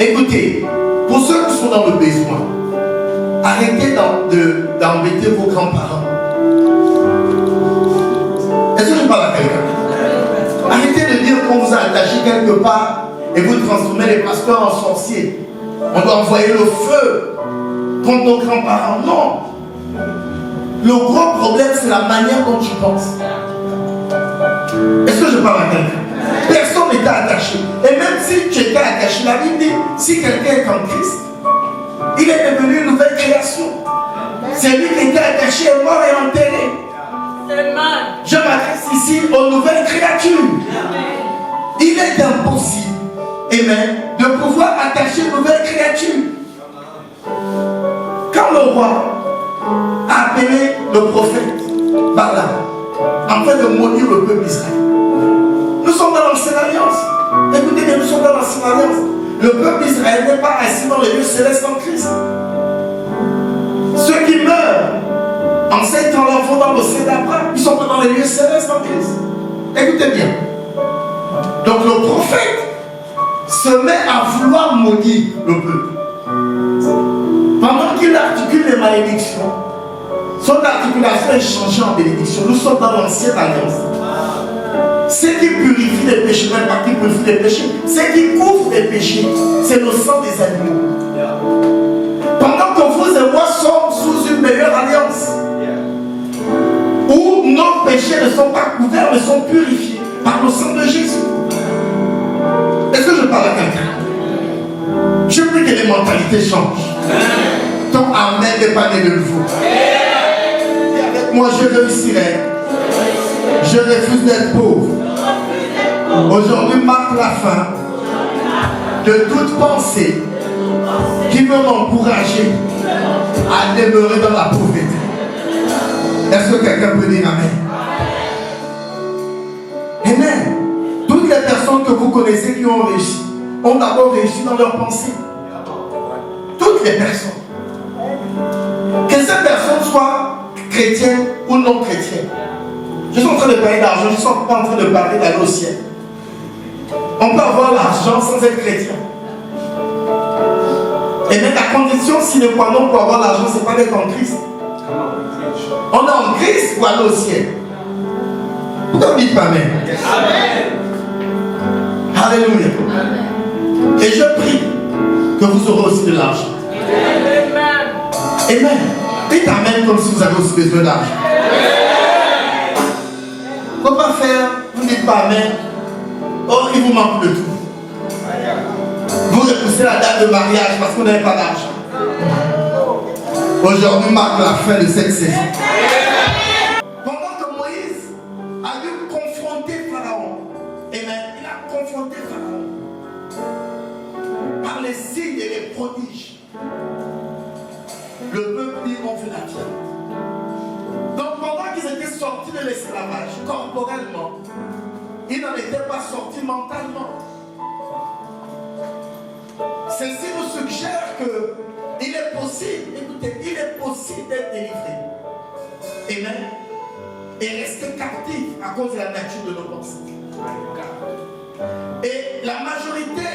Écoutez, pour ceux qui sont dans le besoin, arrêtez d'embêter vos grands-parents. Est-ce que je parle à quelqu'un? Arrêtez de dire qu'on vous a attaché quelque part et vous transformez les pasteurs en sorciers. On doit envoyer le feu contre nos grands-parents. Non. Le gros problème, c'est la manière dont tu penses. Est-ce que je parle à quelqu'un? Personne n'était attaché. Et même si tu étais attaché, la Bible dit, si quelqu'un est en Christ, il est devenu une nouvelle création. C'est lui qui était attaché, est mort et enterré. Je m'adresse ici aux nouvelles créatures. Il est impossible, amen, de pouvoir attacher une nouvelle créature. Quand le roi a appelé le prophète Balaam afin de maudire le peuple d'Israël, nous sommes dans l'ancienne alliance. Écoutez bien, nous sommes dans l'ancienne alliance. Le peuple d'Israël n'est pas assis dans les lieux célestes en Christ. Ceux qui meurent en s'étant l'enfant dans le ciel d'après, ils sont dans les lieux célestes en Christ. Écoutez bien. Donc le prophète se met à vouloir maudire le peuple. Pendant qu'il articule les malédictions, son articulation est changée en bénédiction. Nous sommes dans l'ancienne alliance. Ce qui purifie les péchés, même pas qui purifie les péchés, ce qui couvre les péchés, c'est le sang des animaux. Pendant que vous et moi sommes sous une meilleure alliance, où nos péchés ne sont pas couverts, mais sont purifiés par le sang de Jésus. Est-ce que je parle à quelqu'un? Je prie que les mentalités changent. Ton amen n'est pas né de nouveau. Et avec moi, je réussirai. Je refuse d'être pauvre. Aujourd'hui marque la fin de toute pensée qui veut m'encourager à demeurer dans la pauvreté. Est-ce que quelqu'un peut dire amen? Amen. Toutes les personnes que vous connaissez qui ont réussi ont d'abord réussi dans leurs pensées. Toutes les personnes. Que ces personnes soient chrétiennes ou non chrétiennes. Je suis en train de parler d'argent, je ne suis pas en train de parler d'aller au ciel. On peut avoir l'argent sans être chrétien. Et même la condition sine qua non pour avoir l'argent, ce n'est pas d'être en Christ. On est en Christ pour aller au ciel. Pourquoi vous dites pas amen? Amen. Alléluia. Et je prie que vous aurez aussi de l'argent. Amen. Amen. Dites amen comme si vous avez aussi besoin d'argent. Il ne faut pas faire, vous ne dites pas amen. Oh, il vous manque de tout. Vous repoussez la date de mariage parce que vous n'avez pas d'argent. Aujourd'hui marque la fin de cette saison. Pendant que Moïse a dû confronter Pharaon, amen, il a confronté Pharaon par les signes et les prodiges. Le peuple dit on veut la viande. Donc pendant qu'ils étaient sortis de l'esclavage corporellement, ils n'en étaient pas sortis mentalement. Ceci nous suggère que il est possible, écoutez, il est possible d'être délivré. Amen. Et rester captif à cause de la nature de nos pensées. Et la majorité,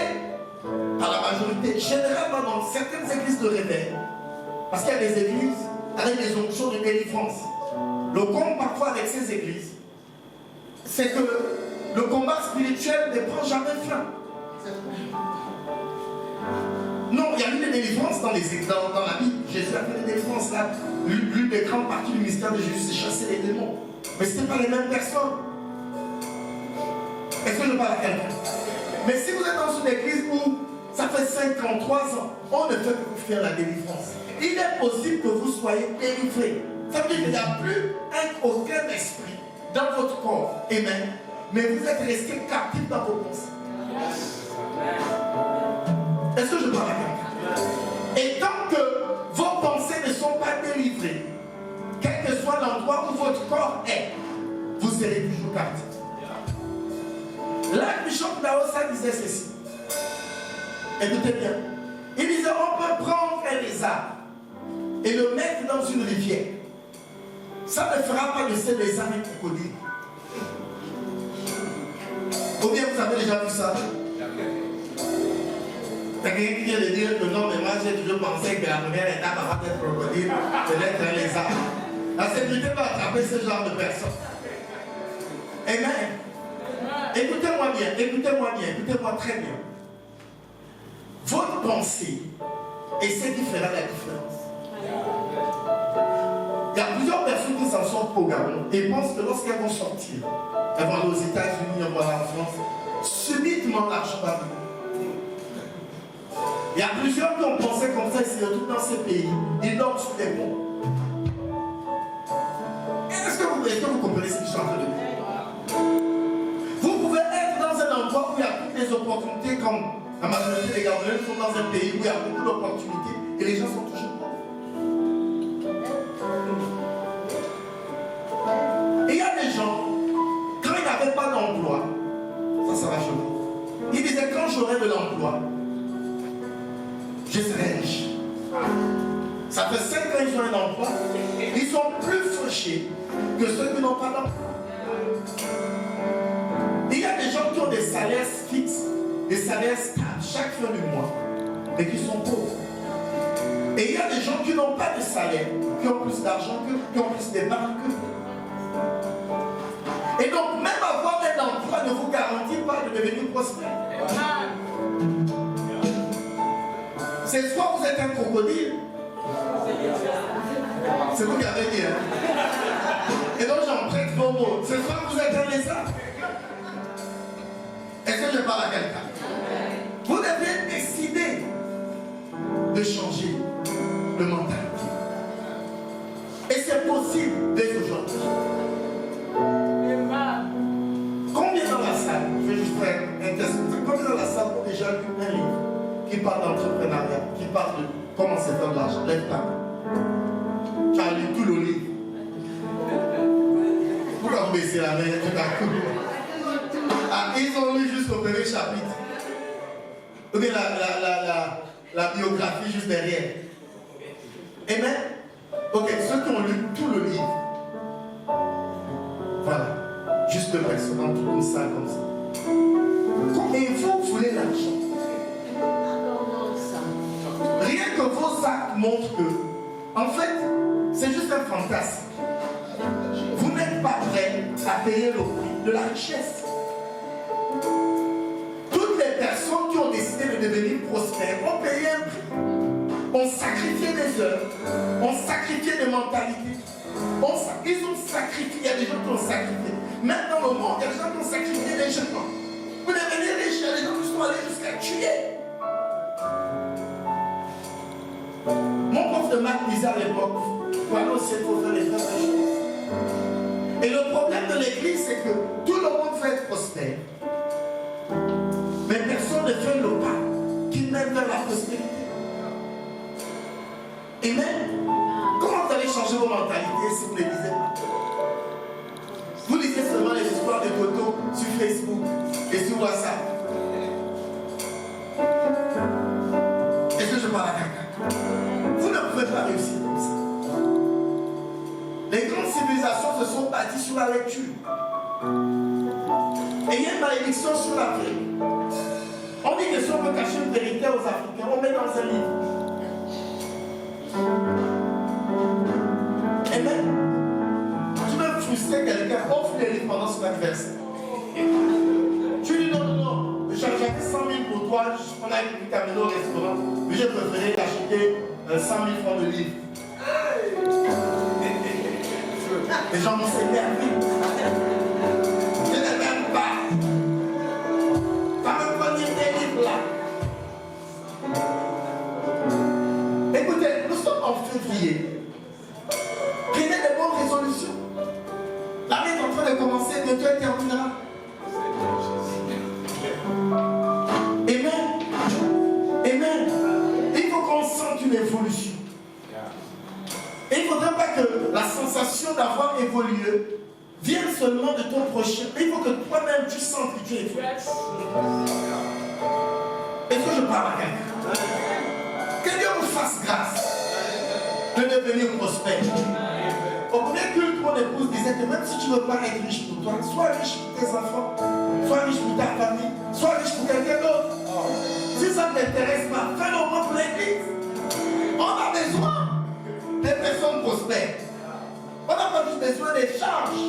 pas la majorité, généralement dans certaines églises de réveil, parce qu'il y a des églises avec des onctions de délivrance. Le combat parfois avec ces églises, c'est que le combat spirituel ne prend jamais fin. Non, il y a eu des délivrances dans la Bible. Jésus a fait des délivrances là. L'une des grandes parties du mystère de Jésus, c'est chasser les démons. Mais ce n'étaient pas les mêmes personnes. Est-ce que je parle à quelqu'un? Mais si vous êtes dans une église où ça fait 53 ans, on ne fait que faire la délivrance. Il est possible que vous soyez délivrés. Ça veut dire qu'il n'y a plus aucun esprit dans votre corps. Amen. Mais vous êtes resté captif dans vos pensées. Est-ce que je parle à quelqu'un? Et tant que vos pensées ne sont pas délivrées, quel que soit l'endroit où votre corps est, vous serez toujours captif. L'archbishop Daosa disait ceci. Écoutez bien. Il disait on peut prendre un lézard et le mettre dans une rivière. Ça ne fera pas de ce lézard un crocodile. Ou bien vous avez déjà vu ça? Il y a quelqu'un qui vient de dire que non, mais moi j'ai toujours pensé que la première étape avant d'être crocodile, c'est d'être un lézard. La sécurité va attraper ce genre de personnes. Amen. Écoutez-moi bien, écoutez-moi très bien. Votre pensée est ce qui fera la différence. Il y a plusieurs personnes qui s'en sortent au Gabon et pensent que lorsqu'elles vont sortir, elles vont aller aux États-Unis, elles vont aller en France, subitement l'argent va venir. Il y a plusieurs qui ont pensé comme ça, ils se retrouvent dans ces pays, ils dorment sous des ponts. Est-ce que vous comprenez ce que je suis en train de dire? Vous pouvez être dans un endroit où il y a toutes les opportunités, comme la majorité des Gabonais sont dans un pays où il y a beaucoup d'opportunités et les gens sont toujours pauvres. Et il y a des gens, quand ils n'avaient pas d'emploi, ça va changer. Ils disaient, quand j'aurai de l'emploi, je serai riche. Ça fait 5 ans qu'ils ont un emploi. Ils sont plus fauchés que ceux qui n'ont pas d'emploi. Il y a des gens qui ont des salaires fixes, des salaires stables chaque fin du mois, mais qui sont pauvres. Et il y a des gens qui n'ont pas de salaire, qui ont plus d'argent qu'eux, qui ont plus d'épargne qu'eux. Et donc, même avoir un emploi ne vous garantit pas de devenir prospère. C'est soit vous êtes un crocodile, c'est vous qui avez dit, hein? Et donc j'en prête vos mots. C'est soit vous êtes un lézard. Est-ce que je parle à quelqu'un? Vous devez décider de changer de mentalité. Et c'est possible dès aujourd'hui. Combien dans la salle, je vais juste faire un test, combien dans la salle ont déjà lu un livre qui parle d'entrepreneuriat, qui parle de comment se faire de l'argent? Lève ta main. Tu as lu tout le livre. Pourquoi vous baissez la main tout à coup? Ah, ils ont lu jusqu'au premier chapitre. Ou bien la biographie juste derrière. Amen. Ok, ceux qui ont lu tout le livre. Voilà. Juste deux personnes dans toute une salle comme ça. Et vous voulez l'argent. Rien que vos actes montrent que, en fait, c'est juste un fantasme. Vous n'êtes pas prêt à payer le prix de la richesse. Toutes les personnes qui ont décidé de devenir prospères ont payé un prix. Ont sacrifié des heures, ont sacrifié des mentalités. Ils ont sacrifié, il y a des gens qui ont sacrifié. Même dans le monde, il y a des gens qui ont sacrifié des gens. Vous devenez riche, il y a des gens qui sont allés jusqu'à tuer. Mon prof de maths disait à l'époque, pour aller au ciel, il faut faire les vraies choses. Et le problème de l'église, c'est que tout le monde veut être prospère. Mais personne ne fait le pas qui mène vers la prospérité. Amen. Comment vous allez changer vos mentalités si vous ne les lisez pas? Vous lisez seulement les histoires de photos sur Facebook et sur WhatsApp. Est-ce que je parle à quelqu'un? Vous ne pouvez pas réussir comme ça. Les grandes civilisations se sont bâties sur la lecture. Et il y a une malédiction sur la vérité. On dit que si on veut cacher une vérité aux Africains, on met dans un livre. Amen. Tu veux frustrer quelqu'un, offre les livres pendant son anniversaire. Tu dis non, j'avais 100 000 pour toi, on a été amené au restaurant, mais j'ai préféré acheter 100 000 francs de livres. Les gens vont s'énerver. Je ne m'aime pas. Ça me prend des livres là. Écoutez, nous sommes en février. Prenez de bonnes résolutions. L'année est en train de commencer, bientôt elle terminera. Amen. Amen. Il faut qu'on sente une évolution. Et il ne faudrait pas que la sensation d'avoir évolué vienne seulement de ton prochain. Il faut que toi-même tu sentes que tu évolues. Est-ce que je parle à quelqu'un? Que Dieu vous fasse grâce de devenir prospère. Au premier culte, mon épouse disait que même si tu ne veux pas être riche pour toi, sois riche pour tes enfants, sois riche pour ta famille, sois riche pour quelqu'un d'autre. Si ça ne t'intéresse pas, fais-le au moins pour l'église. On a besoin des personnes prospères. On n'a pas juste besoin des charges.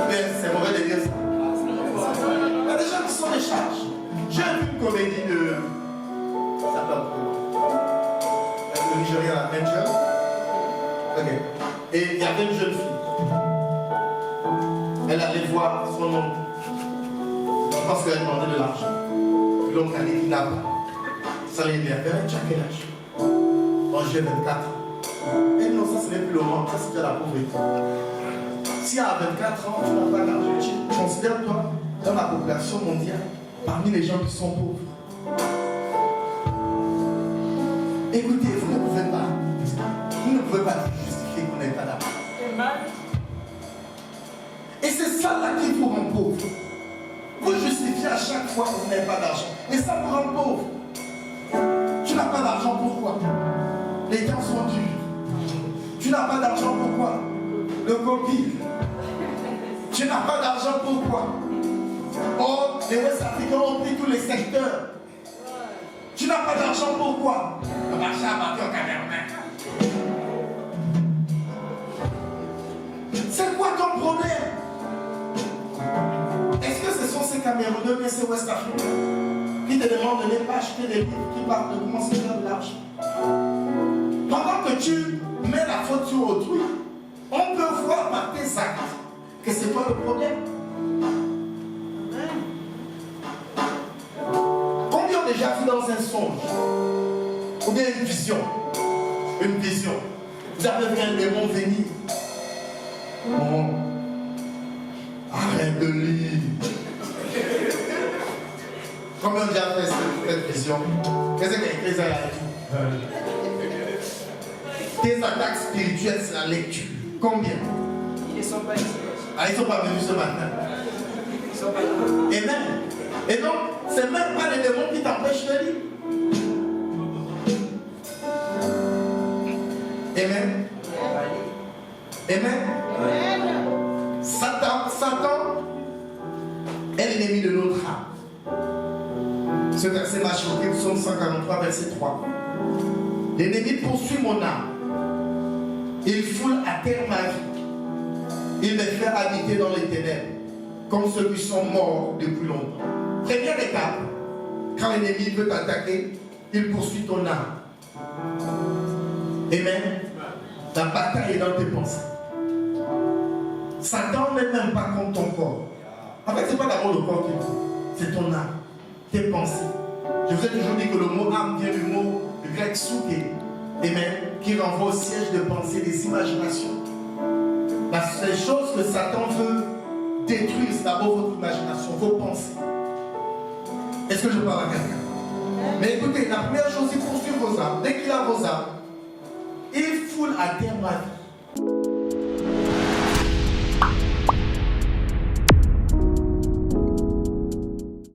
Mais c'est mauvais de dire ça. Il y a des gens qui sont des charges. J'ai vu une comédie de. Ça s'appelle le Nigerian Adventure. Ok. Et il y avait une jeune fille. Elle allait voir son oncle. Je pense qu'elle demandait de l'argent. L'oncle a dit qu'il n'a pas. Ça l'énervait. Tu as quel âge? Bon, j'ai 24 ans. Et non, ça ce n'est plus le monde, ça c'était la pauvreté. Si à 24 ans, tu n'as pas d'argent, tu considères-toi dans la population mondiale parmi les gens qui sont pauvres. Écoutez, vous ne pouvez pas justifier qu'on n'ait pas d'argent. Et c'est ça là qui vous rend pauvre. Vous justifiez à chaque fois que vous n'avez pas d'argent. Et ça vous rend pauvre. Tu n'as pas d'argent, pourquoi? Les temps sont durs. Tu n'as pas d'argent, pourquoi? Le Covid. Tu n'as pas d'argent, pourquoi? Oh, les West Africains ont pris tous les secteurs. Tu n'as pas d'argent, pourquoi? Le marché a battu au Cameroun. C'est quoi ton problème? Est-ce que ce sont ces Camerounais ou ces West Africains qui te demandent de ne pas acheter des livres qui parlent de comment se faire de l'argent? Pendant que tu mets la faute sur autrui, on peut voir par tes actes que c'est toi le problème. Combien ont déjà vu dans un songe ou bien une vision? Vous avez vu un démon venir. Bon, arrête de lire. Combien ont déjà fait cette vision? Qu'est-ce qu'il y a écrit ça là-dessus? Tes attaques spirituelles, c'est la lecture. Combien? Ils ne sont pas ici. Ah, ils ne sont pas venus ce matin. Ils ne sont pas là. Amen. Et donc, c'est même pas les démons qui t'empêchent de lire. Amen. Amen. Satan est l'ennemi de notre âme. Ce verset m'a choqué, Psaume 143, verset 3. L'ennemi poursuit mon âme. Il foule à terre ma vie. Il me fait habiter dans les ténèbres, comme ceux qui sont morts depuis longtemps. Première étape, quand l'ennemi veut t'attaquer, il poursuit ton âme. Amen. La bataille est dans tes pensées. Satan n'est même pas contre ton corps. En fait, ce n'est pas d'abord le corps qui est, c'est ton âme, tes pensées. Je vous ai toujours dit que le mot âme vient du mot grec souké, amen, qui renvoie au siège de pensée, des imaginations. Les choses que Satan veut détruire, c'est d'abord votre imagination, vos pensées. Est-ce que je parle à quelqu'un? Mais écoutez, la première chose, il poursuit vos âmes. Dès qu'il a vos âmes, il foule à terre ma vie.